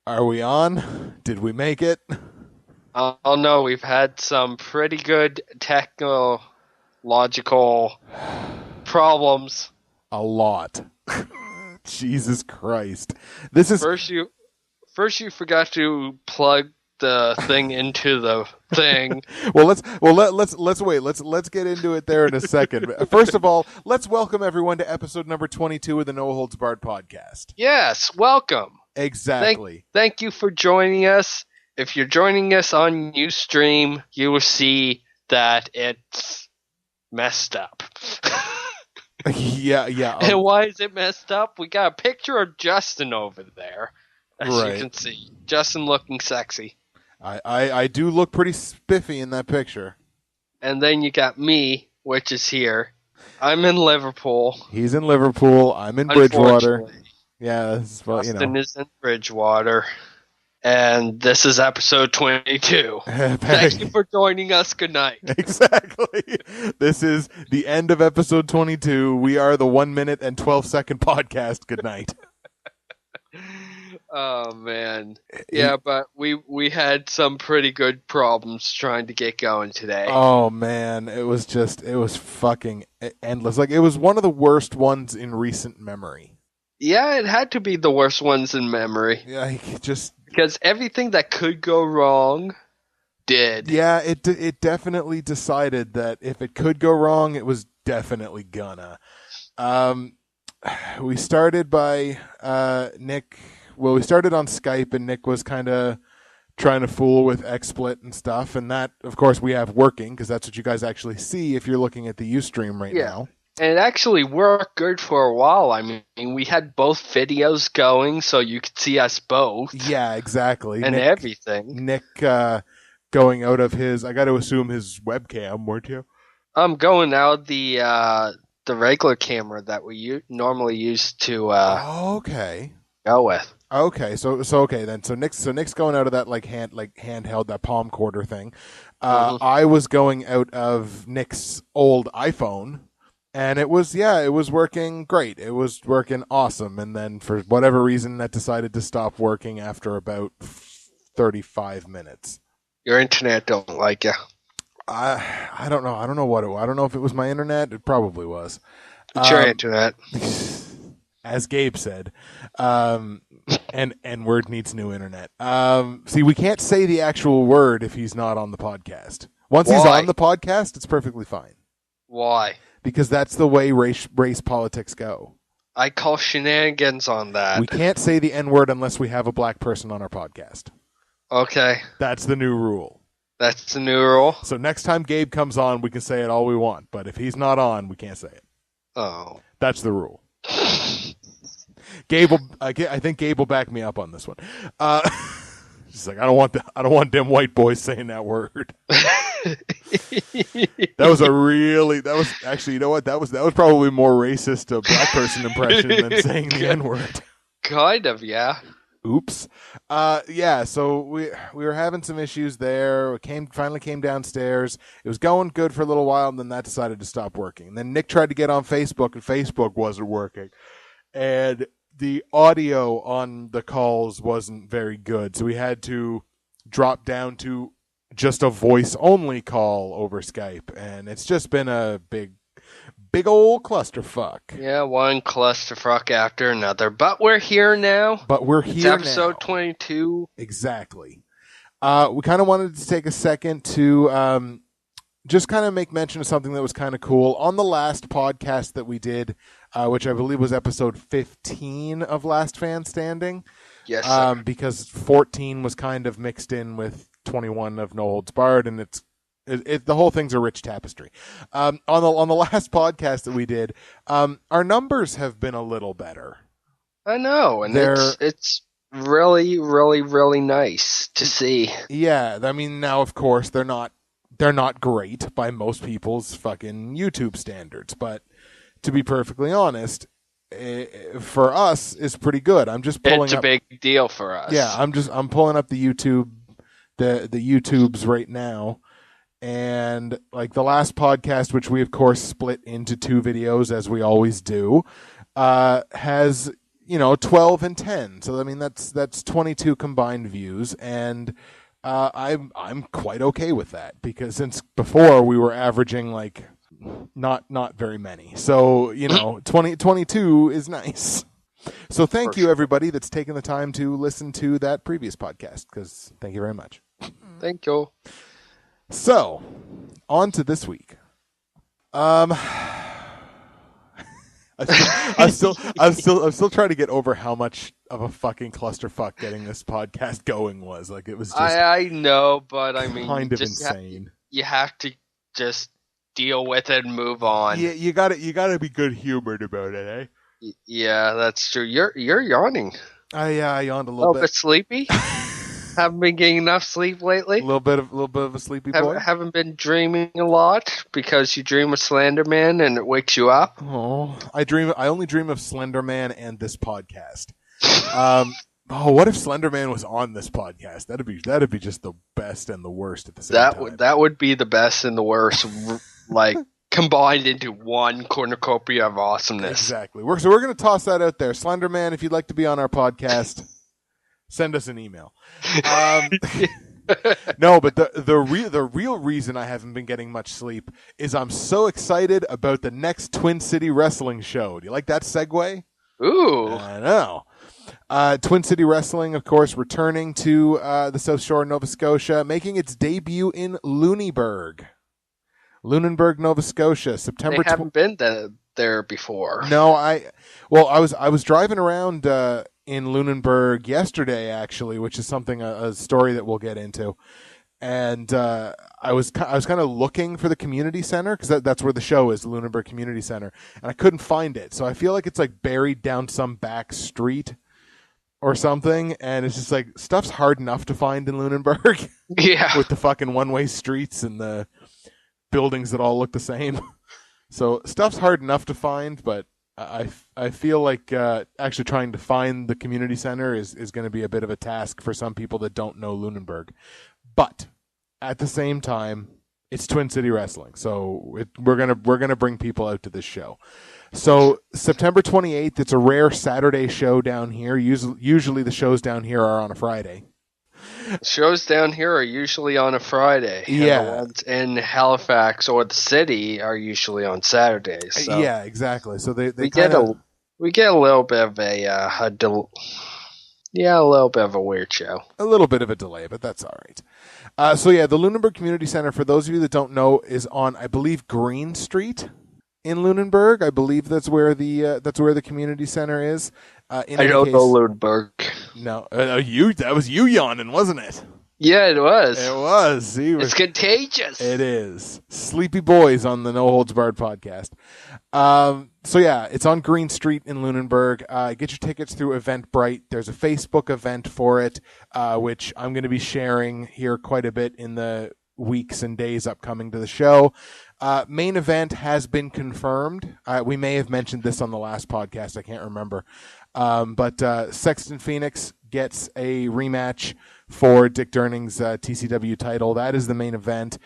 Are we on? Did we make it? Oh no, we've had some pretty good technological problems. A lot. Jesus Christ. This is First you forgot to plug the thing into the thing. let's wait. Let's get into it there in a second. First of all, let's welcome everyone to episode number 22 of the No Holds Barred podcast. Yes, welcome. Exactly. Thank you for joining us. If you're joining us on Ustream, you will see that it's messed up. Yeah. And why is it messed up? We got a picture of Justin over there, as you can see. Justin looking sexy. I do look pretty spiffy in that picture. And then you got me, which is here. I'm in Liverpool. He's in Liverpool. I'm in Bridgewater. Yeah, this is Justin is in Bridgewater. And this is episode 22. Thank you for joining us. Good night. Exactly. This is the end of episode 22. We are the 1 minute and 12-second podcast. Good night. Oh, man. Yeah, but we had some pretty good problems trying to get going today. Oh, man. It was fucking endless. Like, it was one of the worst ones in recent memory. Yeah, it had to be the worst ones in memory. Like, just... Because everything that could go wrong did. Yeah, it definitely decided that if it could go wrong, it was definitely gonna. We started by Nick... Well, we started on Skype, and Nick was kind of trying to fool with XSplit and stuff, and that, of course, we have working, because that's what you guys actually see if you're looking at the Ustream right now. And it actually worked good for a while. I mean, we had both videos going, so you could see us both. Yeah, exactly. And everything. Nick going out of his, I got to assume his webcam, weren't you? I'm going out the regular camera that we normally use to go with. Okay, so okay then. So Nick's going out of that handheld, that palm quarter thing. I was going out of Nick's old iPhone. And it was working great. It was working awesome. And then for whatever reason, that decided to stop working after about 35 minutes. Your internet don't like you. I don't know. I don't know what it was. I don't know if it was my internet. It probably was. It's your internet. As Gabe said. And N-word needs new internet. See, we can't say the actual word if he's not on the podcast. Once he's on the podcast, it's perfectly fine. Why? Because that's the way race politics go. I call shenanigans on that. We can't say the N-word unless we have a black person on our podcast. Okay. That's the new rule. That's the new rule? So next time Gabe comes on, we can say it all we want. But if he's not on, we can't say it. Oh. That's the rule. I think Gabe will back me up on this one. She's like, I don't want them white boys saying that word. That was actually, you know what? That was probably more racist a black person impression than saying the N-word. Kind of, yeah. Oops. Yeah, so we were having some issues there. We finally came downstairs. It was going good for a little while, and then that decided to stop working. And then Nick tried to get on Facebook, and Facebook wasn't working. And the audio on the calls wasn't very good, so we had to drop down to just a voice-only call over Skype, and it's just been a big old clusterfuck. Yeah, one clusterfuck after another, but we're here now. It's episode 22. Exactly. We kind of wanted to take a second to just kind of make mention of something that was kind of cool. On the last podcast that we did, which I believe was episode 15 of Last Fan Standing. Yes, sir. Because 14 was kind of mixed in with 21 of No Holds Barred, and the whole thing's a rich tapestry. On the last podcast that we did, our numbers have been a little better. I know, and it's really, really, really nice to see. Yeah, I mean, now of course they're not great by most people's fucking YouTube standards, but to be perfectly honest, for us is pretty good. I'm just pulling. It's a big deal for us. Yeah, I'm pulling up the YouTubes right now, and like the last podcast, which we of course split into two videos as we always do, has 12 and 10. So I mean that's 22 combined views, and I'm quite okay with that, because since before we were averaging like not very many. So 22 is nice. So thank you everybody that's taken the time to listen to that previous podcast, because thank you very much. Thank you. So on to this week. I'm still trying to get over how much of a fucking clusterfuck getting this podcast going was. Like, it was just I know, but I mean, kind of insane. You have to just deal with it and move on. Yeah, you gotta be good humored about it, eh? Yeah, that's true. You're yawning. I yawned a little bit. Bit sleepy. Haven't been getting enough sleep lately. A little bit of a sleepy boy. Haven't been dreaming a lot, because you dream of Slender Man and it wakes you up. Oh, I only dream of Slender Man and this podcast. What if Slender Man was on this podcast? That'd be just the best and the worst at the same time. That would be the best and the worst, like combined into one cornucopia of awesomeness. Exactly. We're going to toss that out there. Slender Man, if you'd like to be on our podcast, send us an email. No, but the real reason I haven't been getting much sleep is I'm so excited about the next Twin City Wrestling show. Do you like that segue? Ooh. I know. Twin City Wrestling, of course, returning to the South Shore of Nova Scotia, making its debut in Lunenburg, Nova Scotia, September. They haven't been there before. No, I was driving around in Lunenburg yesterday, actually, which is a story that we'll get into. And I was kind of looking for the community center, because that's where the show is, the Lunenburg Community Center, and I couldn't find it. So I feel like it's like buried down some back street or something, and it's just like stuff's hard enough to find in Lunenburg. Yeah, with the fucking one-way streets and the buildings that all look the same. So stuff's hard enough to find, but I feel like actually trying to find the community center is going to be a bit of a task for some people that don't know Lunenburg. But at the same time, it's Twin City Wrestling, so we're gonna bring people out to this show. So September 28th, it's a rare Saturday show down here. Usually the shows down here are on a Friday. Shows down here are usually on a Friday. Yeah. And the ones in Halifax or the city are usually on Saturdays. So yeah, exactly. So we get a little bit of a little bit of a weird show. A little bit of a delay, but that's all right. So yeah, the Lunenburg Community Center, for those of you that don't know, is on, I believe, Green Street in Lunenburg. I believe that's where the community center is. I don't know Lunenburg. No, that was you yawning, wasn't it? Yeah, it was. It was. See, it's contagious. It is. Sleepy Boys on the No Holds Barred podcast. So yeah, it's on Green Street in Lunenburg. Get your tickets through Eventbrite. There's a Facebook event for it, which I'm going to be sharing here quite a bit in the weeks and days upcoming to the show. Main event has been confirmed. We may have mentioned this on the last podcast. I can't remember. But Sexton Phoenix gets a rematch for Dick Durning's TCW title. That is the main event.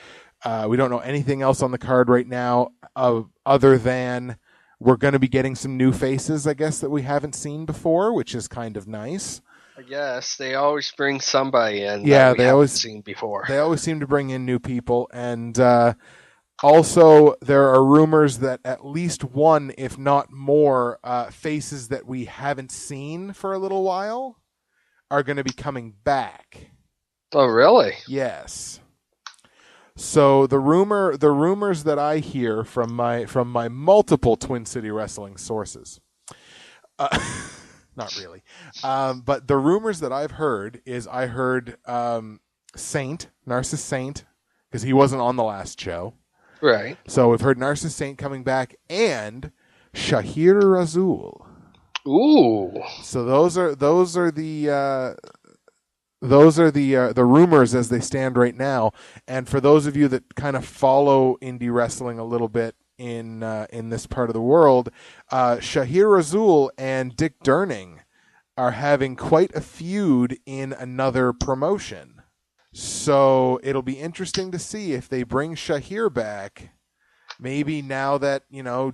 We don't know anything else on the card right now, other than we're going to be getting some new faces, I guess, that we haven't seen before, which is kind of nice. I guess they always bring somebody in. Yeah, that we haven't seen before. They always seem to bring in new people, and also there are rumors that at least one, if not more, faces that we haven't seen for a little while are going to be coming back. Oh, really? Yes. So the rumors that I hear from my multiple Twin City Wrestling sources, not really, but the rumors that I've heard is I heard Narcissus Saint, because he wasn't on the last show, right? So we've heard Narcissus Saint coming back, and Shahir Razul. Ooh! So those are the rumors as they stand right now. And for those of you that kind of follow indie wrestling a little bit in this part of the world, Shahir Razul and Dick Durning are having quite a feud in another promotion. So it'll be interesting to see if they bring Shahir back. maybe now that,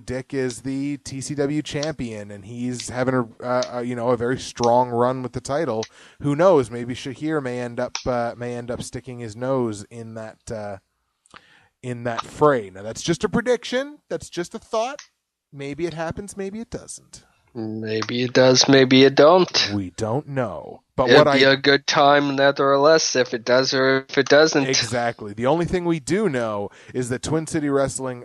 Dick is the TCW champion and he's having a very strong run with the title, who knows? Maybe Shahir may end up sticking his nose in that fray. Now that's just a prediction. That's just a thought. Maybe it happens. Maybe it doesn't. Maybe it does. Maybe it don't. We don't know. But It'll be a good time, nevertheless, if it does or if it doesn't. Exactly. The only thing we do know is that Twin City Wrestling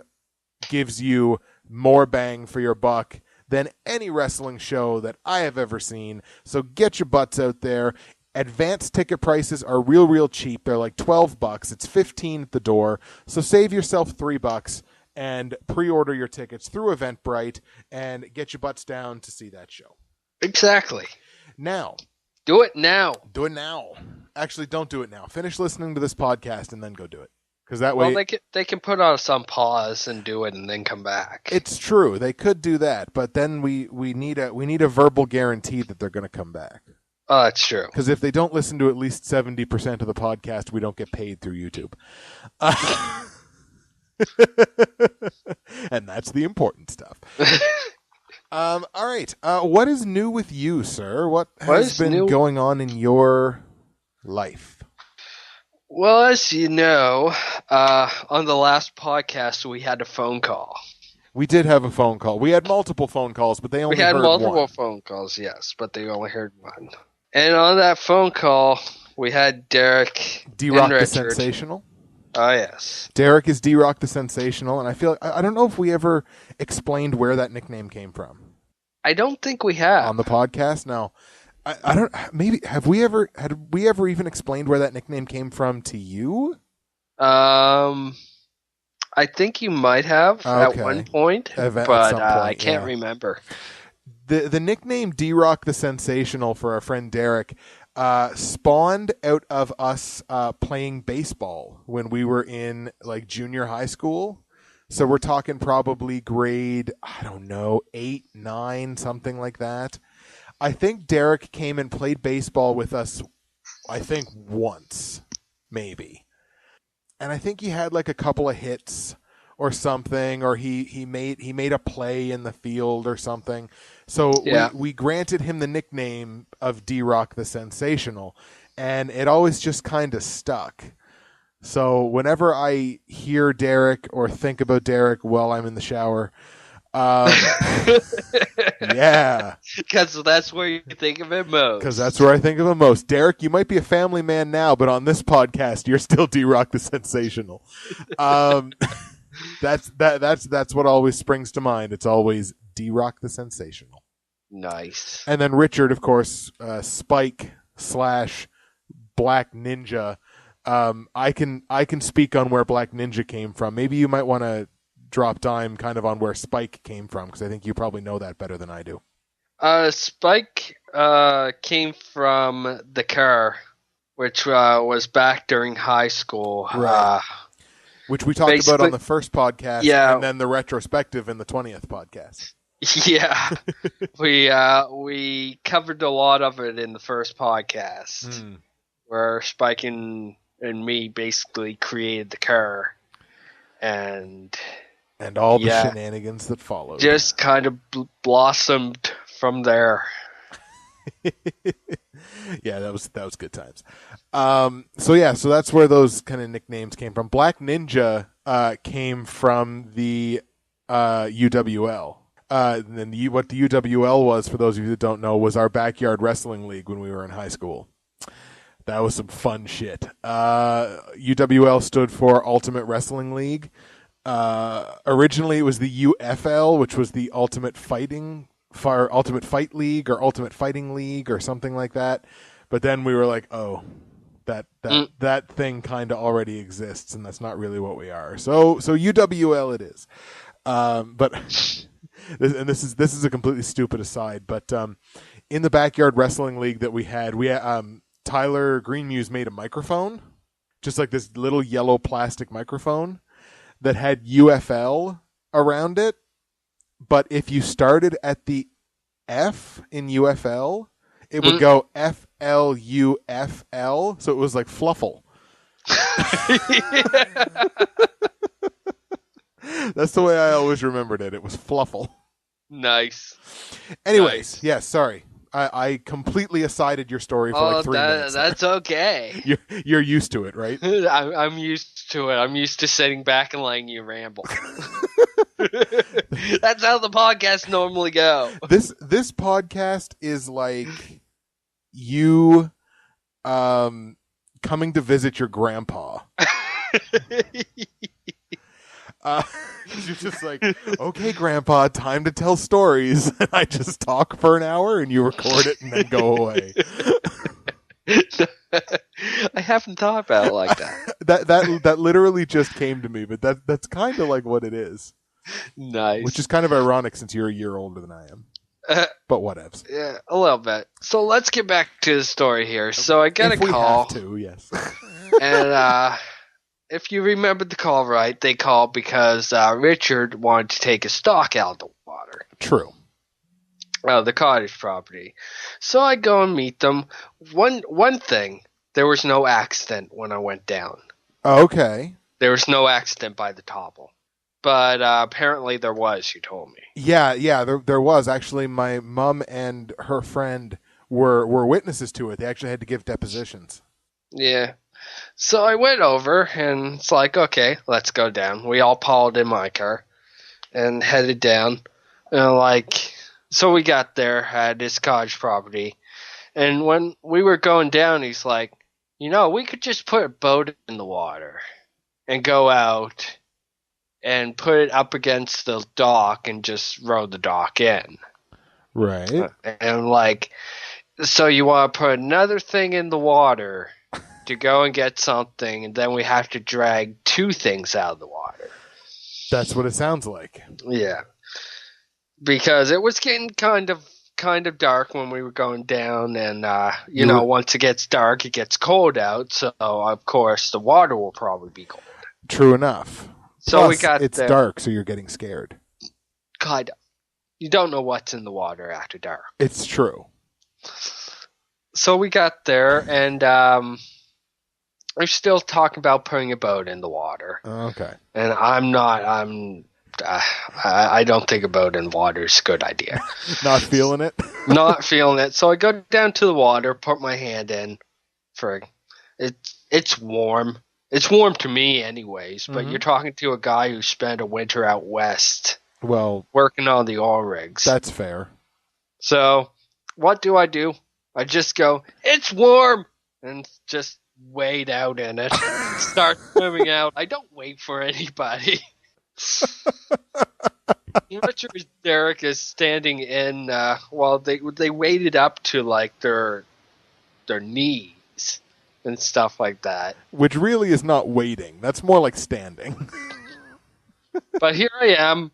gives you more bang for your buck than any wrestling show that I have ever seen. So get your butts out there. Advanced ticket prices are real cheap. They're like $12. It's $15 at the door. So save yourself $3 and pre-order your tickets through Eventbrite and get your butts down to see that show. Exactly. Now. Do it now. Do it now. Actually, don't do it now. Finish listening to this podcast and then go do it. Because that way, they can put us on pause and do it and then come back. It's true. They could do that, but then we need a verbal guarantee that they're going to come back. Oh, that's true. Because if they don't listen to at least 70% of the podcast, we don't get paid through YouTube. And that's the important stuff. All right. What is new with you, sir? What has been going on in your life? Well, as you know, on the last podcast, we had a phone call. We did have a phone call. We had multiple phone calls, but they only heard one. We had multiple phone calls, yes, but they only heard one. And on that phone call, we had Derek D-Rock the Sensational. Oh, yes. Derek is D-Rock the Sensational, and I feel I don't know if we ever explained where that nickname came from. I don't think we have. On the podcast? No. I don't. Maybe had we ever even explained where that nickname came from to you? I think you might have at one point, but I can't remember. The nickname D-Rock the Sensational for our friend Derek spawned out of us playing baseball when we were in like junior high school. So we're talking probably grade, 8, 9, something like that. I think Derek came and played baseball with us, once, maybe. And I think he had like a couple of hits or something, or he made a play in the field or something. So we granted him the nickname of D-Rock the Sensational, and it always just kind of stuck. So whenever I hear Derek or think about Derek while I'm in the shower, yeah. Because that's where you think of him most. Because that's where I think of him most. Derek, you might be a family man now, but on this podcast, you're still D-Rock the Sensational. That's what always springs to mind. It's always D-Rock the Sensational. Nice. And then Richard, of course, Spike / Black Ninja. I can speak on where Black Ninja came from. Maybe you might want to drop dime kind of on where Spike came from, because I think you probably know that better than I do. Spike came from the car, which was back during high school. Right. Which we talked about on the first podcast, and then the retrospective in the 20th podcast. Yeah. We covered a lot of it in the first podcast, where Spike and me basically created the car. And all the shenanigans that followed. Just kind of blossomed from there. Yeah, that was good times. So that's where those kind of nicknames came from. Black Ninja came from the UWL. And then what the UWL was, for those of you that don't know, was our backyard wrestling league when we were in high school. That was some fun shit. UWL stood for Ultimate Wrestling League. Originally, it was the UFL, which was the Ultimate Fight League or Ultimate Fighting League or something like that. But then we were like, oh, that thing kind of already exists, and that's not really what we are. So UWL it is. But this is a completely stupid aside. But in the backyard wrestling league that we had Tyler Greenmuse made a microphone, just like this little yellow plastic microphone that had UFL around it. But if you started at the F in UFL, it would go FLUFL. So it was like Fluffle. That's the way I always remembered it. It was Fluffle. Nice. Anyways, yes, sorry. I completely assided your story for like 3 minutes. That's okay. You're used to it, right? I'm used to it. I'm used to sitting back and letting you ramble. That's how the podcasts normally go. This podcast is like you coming to visit your grandpa. You're just like, okay, Grandpa, time to tell stories. And I just talk for an hour and you record it and then go away. I haven't thought about it like that. That literally just came to me, but that's kind of like what it is. Nice. Which is kind of ironic since you're a year older than I am. But whatevs. Yeah, a little bit. So let's get back to the story here. So I got a call. We have to, yes. And if you remember the call right, they called because Richard wanted to take his stock out of the water. True. The cottage property. So I go and meet them. One thing, there was no accident when I went down. Okay. There was no accident by the topple. But apparently there was, you told me. Yeah, there was. Actually, my mom and her friend were witnesses to it. They actually had to give depositions. Yeah. So I went over, and it's like, okay, let's go down. We all piled in my car and headed down. And so we got there at his cottage property. And when we were going down, he's like, we could just put a boat in the water and go out and put it up against the dock and just row the dock in. Right. And so you want to put another thing in the water to go and get something, and then we have to drag 2 things out of the water. That's what it sounds like. Yeah. Because it was getting kind of dark when we were going down, and once it gets dark, it gets cold out, so of course the water will probably be cold. True enough. So Plus, it's dark, so you're getting scared. Kind of. You don't know what's in the water after dark. It's true. So we got there, and we're still talking about putting a boat in the water. Okay. And I don't think a boat in water is a good idea. Not feeling it? Not feeling it. So I go down to the water, put my hand in. It's warm. It's warm to me anyways, but You're talking to a guy who spent a winter out west. Well, working on the oil rigs. That's fair. So what do? I just go, it's warm, and just wade out in it. Start swimming out. I don't wait for anybody. Richard and Derek is standing in. They waded up to their knees and stuff like that. Which really is not wading. That's more like standing. But here I am.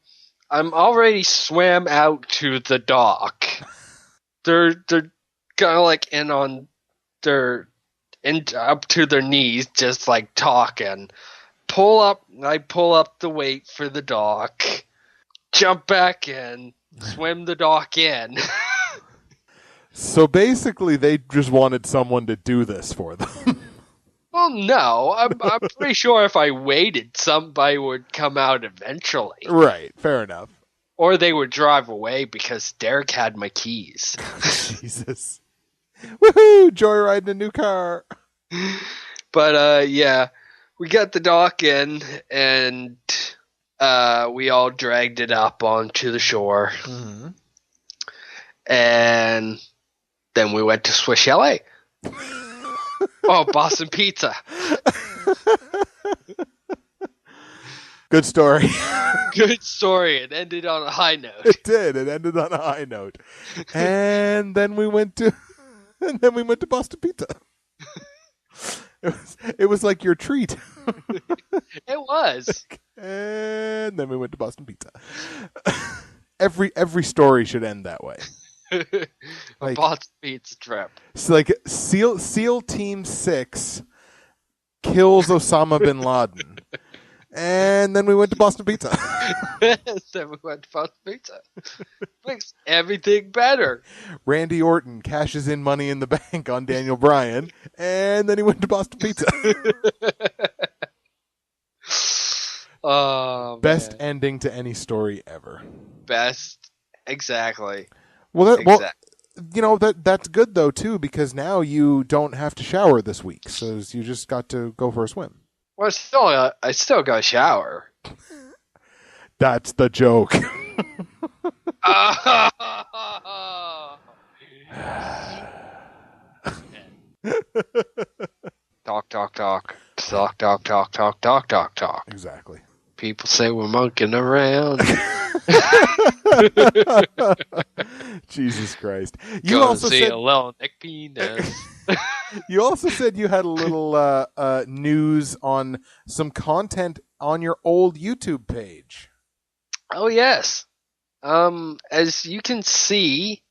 I'm already swam out to the dock. They're kind of in on up to their knees, just talking. I pull up the weight for the dock, jump back in, swim the dock in. So basically, they just wanted someone to do this for them. Well, no, I'm pretty sure if I waited, somebody would come out eventually. Right, fair enough. Or they would drive away because Derek had my keys. Jesus. Woohoo! Joyriding a new car. But, yeah, we got the dock in, and we all dragged it up onto the shore. Mm-hmm. And then we went to Swiss Chalet. Oh, Boston Pizza. Good story. Good story. It ended on a high note. It did. It ended on a high note. And then we went to Boston Pizza. It was like your treat. It was. And then we went to Boston Pizza. Every story should end that way. A Boston Pizza trip. So SEAL Team 6 kills Osama bin Laden. And then we went to Boston Pizza. Then we went to Boston Pizza. Makes everything better. Randy Orton cashes in Money in the Bank on Daniel Bryan. And then he went to Boston Pizza. Oh, Best man. ending to any story ever. Best. Exactly. Well, Exactly. that's good though too, because now you don't have to shower this week, so you just got to go for a swim. Well, I still got to shower. That's the joke. Talk, talk, talk. Talk, talk, talk, talk, talk, talk, talk. Exactly. People say we're monkeying around. Jesus Christ. You Go also see said a little Nick penis. you also said you had a little news on some content on your old YouTube page. Oh, yes. As you can see,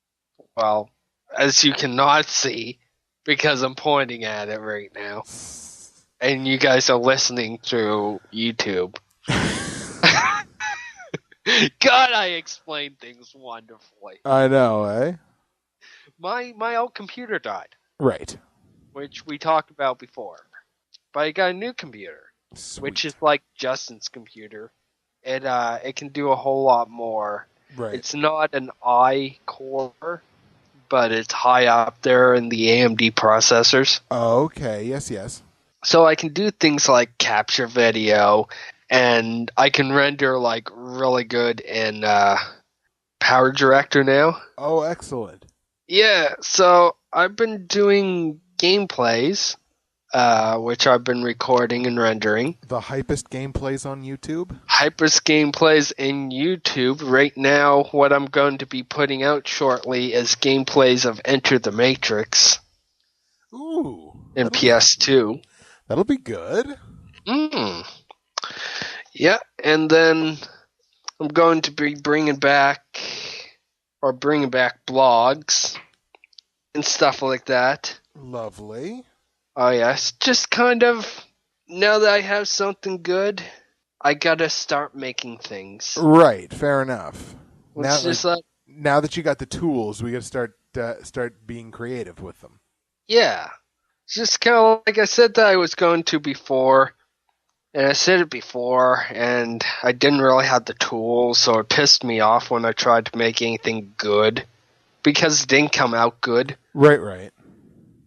well, as you cannot see, because I'm pointing at it right now, and you guys are listening through YouTube. God, I explain things wonderfully. I know, eh? My old computer died, Right. which we talked about before. But I got a new computer, Sweet. which is like Justin's computer. It can do a whole lot more. Right. It's not an i-core, but it's high up there in the AMD processors. Okay. Yes. So I can do things like capture video, and I can render like really good in Power Director now. Oh, excellent. Yeah, so I've been doing gameplays, which I've been recording and rendering. The hypest gameplays on YouTube? Hypers gameplays in YouTube. Right now, what I'm going to be putting out shortly is gameplays of Enter the Matrix. Ooh. In PS2. That'll be good. Yeah, and then I'm going to be bringing back blogs and stuff like that. Lovely. Oh yes, just kind of, now that I have something good, I gotta start making things. Right, fair enough. It's Now that you got the tools, we gotta start being creative with them. Yeah. It's just kind of like I said that I was going to before, and I said it before, and I didn't really have the tools, so it pissed me off when I tried to make anything good, because it didn't come out good. Right.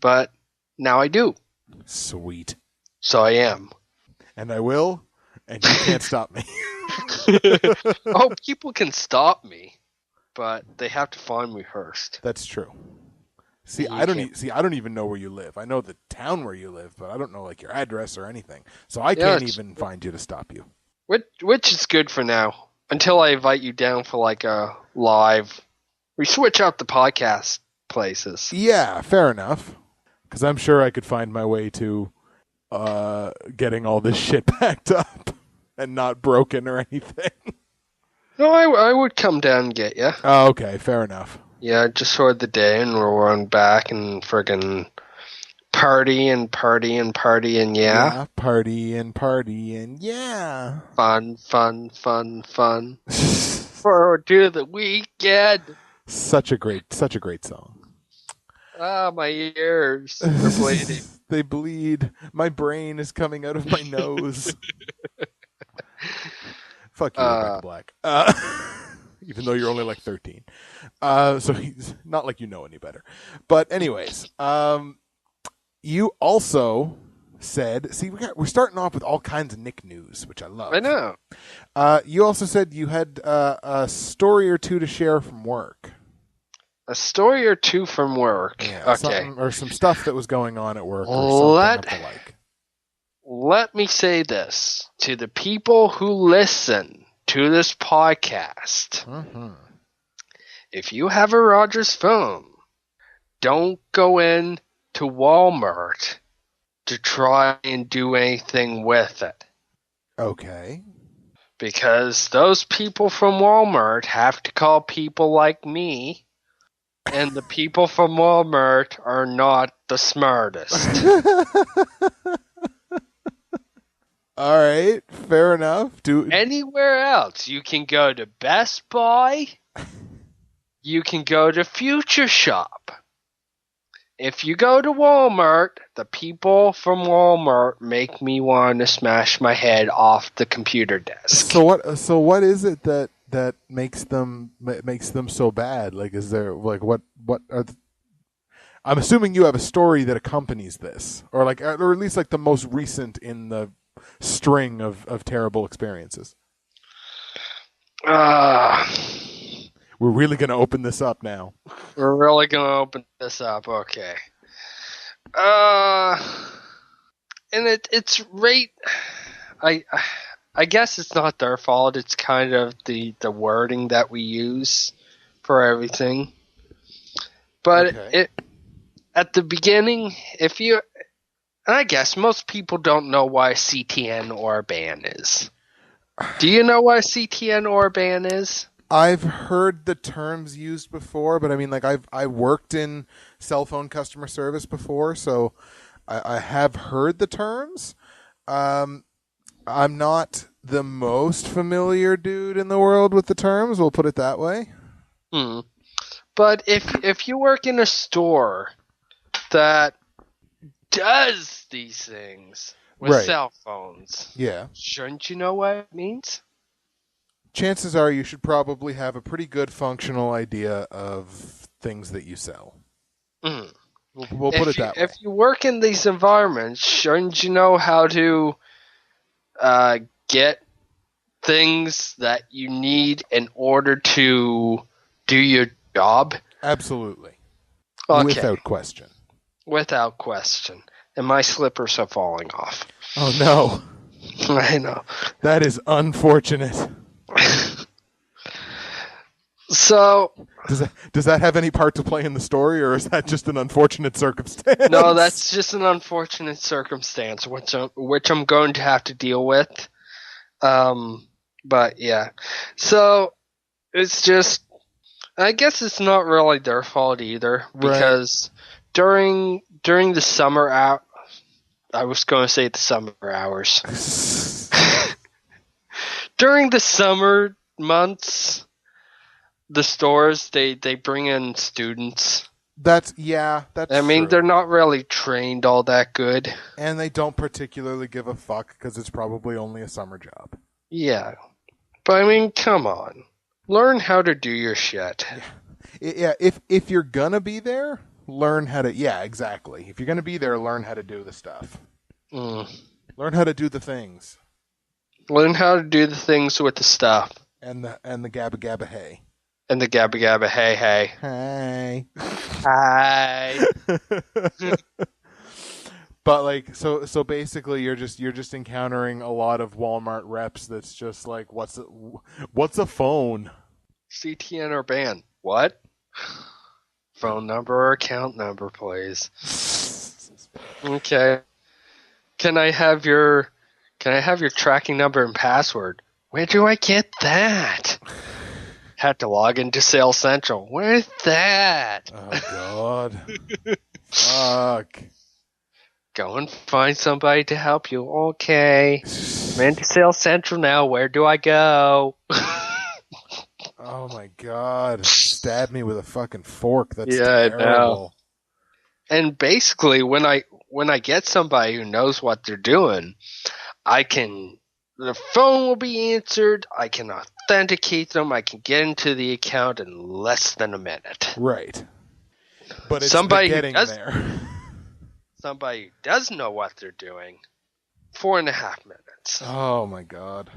But now I do. Sweet. So I am. And I will, and you can't stop me. Oh, people can stop me, but they have to find me first. That's true. See, I don't even know where you live. I know the town where you live, but I don't know like your address or anything. So I can't even find you to stop you. Which is good for now. Until I invite you down for like a live. We switch out the podcast places. Yeah, fair enough. Because I'm sure I could find my way to getting all this shit backed up and not broken or anything. No, I would come down and get you. Oh, okay, fair enough. Yeah, just for the day, and we'll run back and friggin' party and yeah. Party and yeah. Fun. For the weekend. Such a great song. Ah, my ears are bleeding. They bleed. My brain is coming out of my nose. Fuck you, Rebecca Black. Even though you're only like 13. So he's not like you know any better. But anyways, you also said, see, we're starting off with all kinds of Nick news, which I love. I know. You also said you had a story or two to share from work. A story or two from work. Yeah, okay. Or some stuff that was going on at work or something of the like. Let me say this to the people who listen to this podcast. Mm-hmm. If you have a Rogers phone, don't go in to Wal-Mart to try and do anything with it. Okay. Because those people from Wal-Mart have to call people like me, and the people from Wal-Mart are not the smartest. All right, fair enough. Anywhere else, you can go to Best Buy, you can go to Future Shop, if you go to Walmart, the people from Walmart make me want to smash my head off the computer desk. So what is it that makes them so bad? Like, is there like what are? I'm assuming you have a story that accompanies this, or at least like the most recent in the string of terrible experiences. Uh, We're really going to open this up now. We're really going to open this up. Okay. And it's right. I guess it's not their fault. It's kind of the wording that we use for everything. But Okay. at the beginning, and I guess most people don't know why CTN or a ban is. Do you know what a CTN or a ban is? I've heard the terms used before, but I mean, like I worked in cell phone customer service before, so I have heard the terms. I'm not the most familiar dude in the world with the terms. We'll put it that way. But if you work in a store that does these things with cell phones, yeah, shouldn't you know what it means? Chances are you should probably have a pretty good functional idea of things that you sell. We'll put it that way. If you work in these environments, shouldn't you know how to get things that you need in order to do your job? Absolutely. Okay. Without question. Without question. And my slippers are falling off. Oh, no. I know. That is unfortunate. So does that have any part to play in the story, or is that just an unfortunate circumstance? No, that's just an unfortunate circumstance, which I'm going to have to deal with. But yeah, so it's just, I guess it's not really their fault either, because during the summer I was going to say the summer hours. During the summer months, the stores, they bring in students. That's I mean, true. They're not really trained all that good. And they don't particularly give a fuck because it's probably only a summer job. Yeah. But I mean, come on. Learn how to do your shit. Yeah, if you're gonna be there, learn how to, exactly. If you're gonna be there, learn how to do the stuff. Learn how to do the things. Learn how to do the things with the stuff. And the gabba gabba hey. And the gabba gabba hey hey. Hey. Hi. But like, so basically, you're just encountering a lot of Walmart reps. That's just like, what's a phone? CTN or ban? What? Phone number or account number, please. Okay. Can I have your tracking number and password? Where do I get that? Had to log into Sales Central. Where's that? Oh God. Fuck. Go and find somebody to help you. Okay. I'm into Sales Central now. Where do I go? Oh my God. Stab me with a fucking fork. That's terrible. I know. And basically, when I get somebody who knows what they're doing, the phone will be answered, I can authenticate them, I can get into the account in less than a minute. Right. But it's somebody getting there. Somebody who does know what they're doing, 4.5 minutes. Oh my God.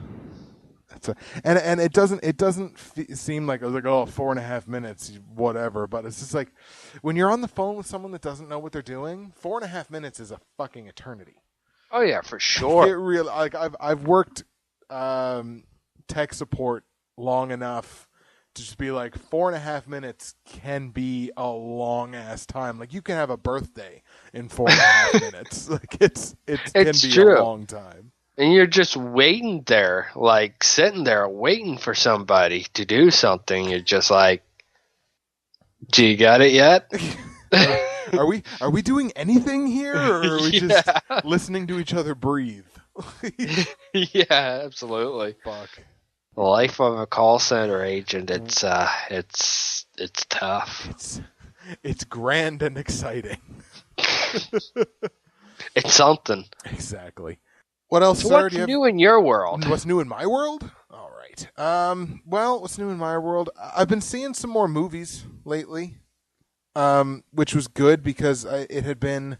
And it doesn't seem like, I was like, 4.5 minutes, whatever. But it's just like, when you're on the phone with someone that doesn't know what they're doing, 4.5 minutes is a fucking eternity. Oh yeah, for sure. It really, like, I've worked tech support long enough to just be like, 4.5 minutes can be a long ass time. Like, you can have a birthday in 4.5 minutes. Like, it can be true. A long time. And you're just waiting there, like sitting there waiting for somebody to do something. You're just like, do you got it yet? Are we doing anything here, or are we just listening to each other breathe? Yeah, absolutely. Fuck. The life of a call center agent, it's tough. It's grand and exciting. It's something. Exactly. What else, So sir? what's new in your world? What's new in my world? All right. Well, what's new in my world? I've been seeing some more movies lately, which was good because it had been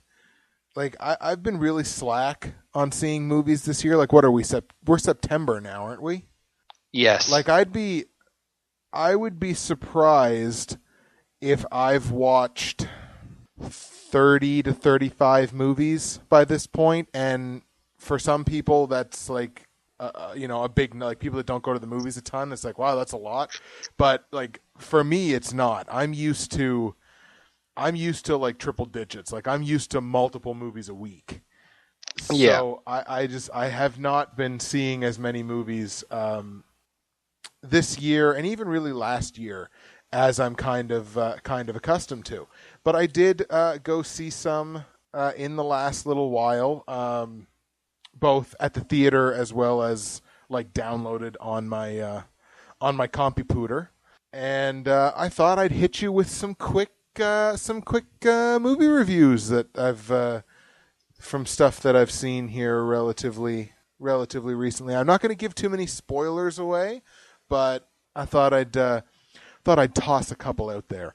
like I've been really slack on seeing movies this year. Like, what are we? We're September now, aren't we? Yes. Like, I would be surprised if I've watched 30 to 35 movies by this point, and for some people that's like a big, like, people that don't go to the movies a ton, it's like, wow, that's a lot. But like for me, it's not. I'm used to like triple digits. Like, I'm used to multiple movies a week. Yeah. So I have not been seeing as many movies this year, and even really last year, as I'm kind of accustomed to. But I did go see some in the last little while, both at the theater as well as like downloaded on my computer. And I thought I'd hit you with some quick movie reviews that I've from stuff that I've seen here relatively recently. I'm not going to give too many spoilers away, but I thought I'd toss a couple out there.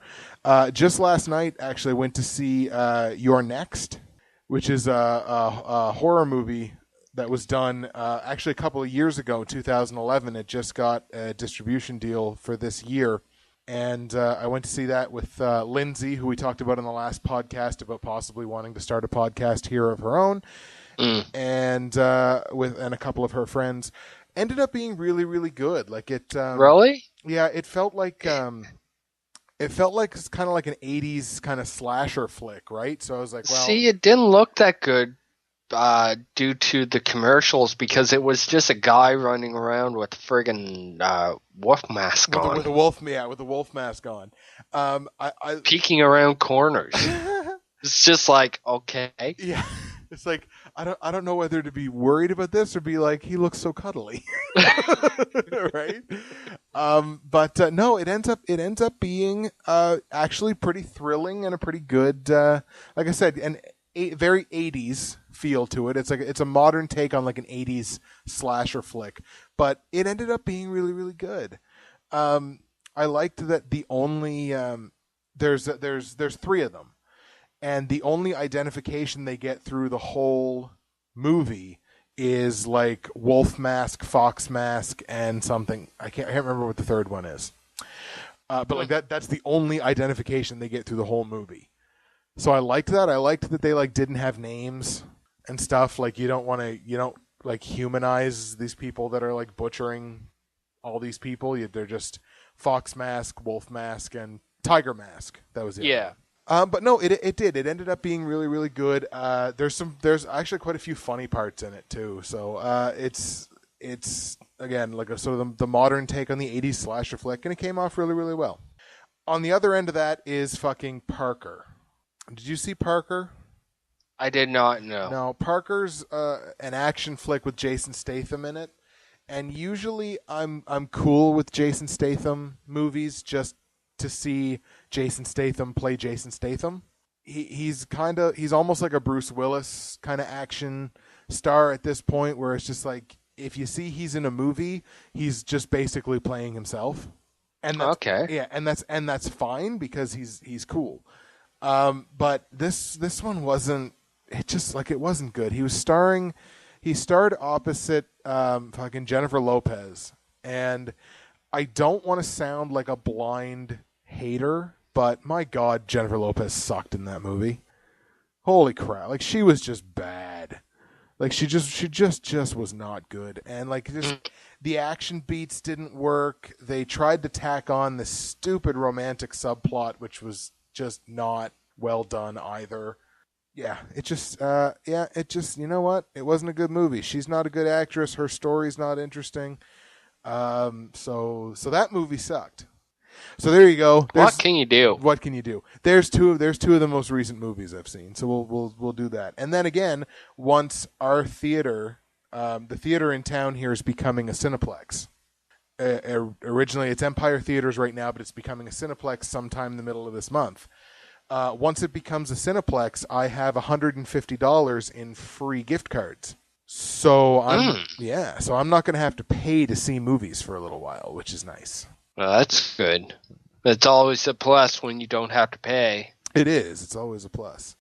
Just last night, actually, I went to see You're Next, which is a horror movie that was done actually a couple of years ago, 2011. It just got a distribution deal for this year. And I went to see that with Lindsay, who we talked about in the last podcast about possibly wanting to start a podcast here of her own, and and a couple of her friends. Ended up being really, really good. Like, it Really? yeah, it felt like it's kind of like an 80s kind of slasher flick, right? So I was like, well, See, it didn't look that good due to the commercials, because it was just a guy running around with friggin' wolf mask on. with the wolf mask on. I Peeking around corners. It's just like, okay. Yeah. It's like, I don't know whether to be worried about this or be like, he looks so cuddly. Right? But no, it ends up being actually pretty thrilling and a pretty good like I said, very 80s feel to it. It's a modern take on like an 80s slasher flick, but it ended up being really, really good. I liked that the only there's three of them, and the only identification they get through the whole movie is like wolf mask, fox mask, and something. I can't remember what the third one is. But like that's the only identification they get through the whole movie. So I liked that. I liked that they like didn't have names and stuff. Like, you don't like humanize these people that are like butchering all these people. They're just fox mask, wolf mask, and tiger mask. That was it. Yeah. But no, it did. It ended up being really, really good. There's actually quite a few funny parts in it too. So it's again like a sort of the modern take on the 80s slasher flick, and it came off really, really well. On the other end of that is fucking Parker. Did you see Parker? I did not know. No, Parker's an action flick with Jason Statham in it, and usually I'm cool with Jason Statham movies just to see Jason Statham play Jason Statham. He's almost like a Bruce Willis kind of action star at this point, where it's just like, if you see he's in a movie, he's just basically playing himself. And that's, okay. Yeah, and that's fine because he's cool. But this one wasn't. It wasn't good. He starred opposite fucking Jennifer Lopez, and I don't want to sound like a blind hater, but my God, Jennifer Lopez sucked in that movie. Holy crap! Like, she was just bad. Like, she just was not good, and like just the action beats didn't work. They tried to tack on this stupid romantic subplot, which was just not well done either. Yeah, it just you know what? It wasn't a good movie. She's not a good actress. Her story's not interesting. So that movie sucked. So there you go. What can you do? What can you do? There's two of the most recent movies I've seen. So we'll do that. And then again, once our theater, the theater in town here is becoming a Cineplex. Originally, it's Empire Theaters right now, but it's becoming a Cineplex sometime in the middle of this month. once it becomes a Cineplex, I have $150 in free gift cards. So I'm not going to have to pay to see movies for a little while, which is nice. Well, that's good. It's always a plus when you don't have to pay. It is. It's always a plus.